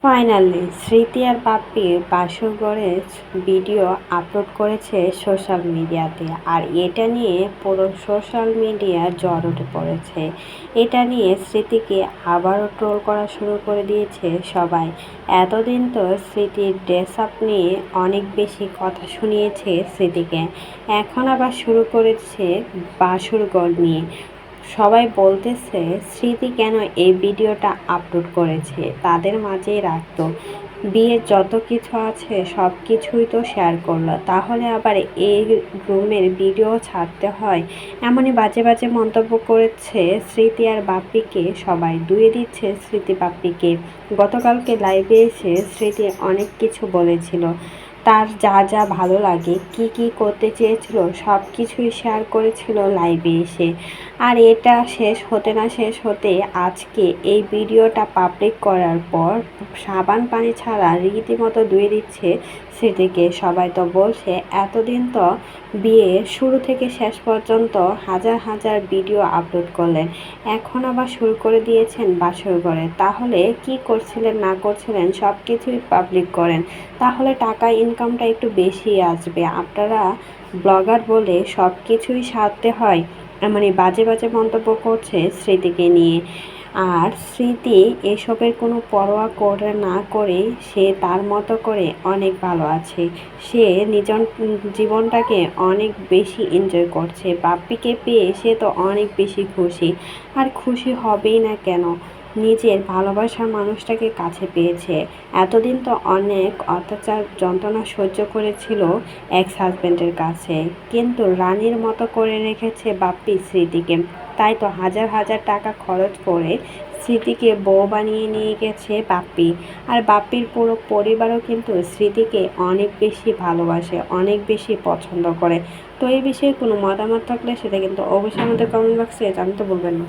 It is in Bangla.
ফাইনালি স্মৃতি আর বাপ্পি বাসরঘরের ভিডিও আপলোড করেছে সোশ্যাল মিডিয়াতে। আর এটা নিয়ে পুরো সোশ্যাল মিডিয়া জ্বর উঠে পড়েছে। এটা নিয়ে স্মৃতিকে আবারও ট্রোল করা শুরু করে দিয়েছে সবাই। এতদিন তো স্মৃতির ড্রেস আপ নিয়ে অনেক বেশি কথা শুনিয়েছে স্মৃতিকে, এখন আবার শুরু করেছে বাসরঘর নিয়ে। সবাই বলতেছে স্মৃতি কেন এই ভিডিওটা আপলোড করেছে, তাদের মাঝেই রাখতো, বিয়ের যত কিছু আছে সব কিছুই তো শেয়ার করলো, তাহলে আবার এই রুমের ভিডিও ছাড়তে হয়। এমনই বাজে বাজে মন্তব্য করেছে স্মৃতি আর বাপ্পিকে, সবাই দুয়ে দিচ্ছে স্মৃতি বাপ্পিকে। গতকালকে লাইভে এসে স্মৃতি অনেক কিছু বলেছিল, তার যা যা ভালো লাগে, কি কি করতে চেয়েছিল সব কিছুই শেয়ার করেছিল লাইভে এসে। আর এটা শেষ হতে না শেষ হতে আজকে এই ভিডিওটা পাবলিক করার পর সাবান পানি ছাড়া রীতিমতো ধুয়ে দিচ্ছে স্মৃতিকে। সবাই তো বলছে এতদিন তো বিয়ে শুরু থেকে শেষ পর্যন্ত হাজার হাজার ভিডিও আপলোড করলেন, এখন আবার শুরু করে দিয়েছেন বাসর ঘরে। তাহলে কি করছিলেন না করছিলেন সব কিছুই পাবলিক করেন, তাহলে টাকা ইনকামটা একটু বেশি আসবে। আপনারা ব্লগার বলে সব কিছুই সারতে হয়, মানে বাজে বাজে মন্তব্য করছে স্মৃতিকে নিয়ে। আর স্মৃতি এসবের কোনো পরোয়া করে না করে সে তার মতো করে অনেক ভালো আছে। সে নিজের জীবনটাকে অনেক বেশি এনজয় করছে। বাপ্পিকে পেয়ে সে তো অনেক বেশি খুশি। আর খুশি হবেই না কেন, নিজের ভালোবাসার মানুষটাকে কাছে পেয়েছে। এতদিন তো অনেক অত্যাচার যন্ত্রণা সহ্য করেছিল এক্স হাজব্যান্ডের কাছে, কিন্তু রানীর মতো করে রেখেছে বাপ্পি স্মৃতিকে। তাই তো হাজার হাজার টাকা খরচ করে স্মৃতিকে বউ বানিয়ে নিয়ে গেছে বাপ্পি। আর বাপ্পির পুরো পরিবারও কিন্তু স্মৃতিকে অনেক বেশি ভালোবাসে, অনেক বেশি পছন্দ করে। তো এই বিষয়ে কোনো মতামত থাকলে সেটা কিন্তু অবশ্যই আমাদের কমেন্ট বক্সে জানতে বলবেন না।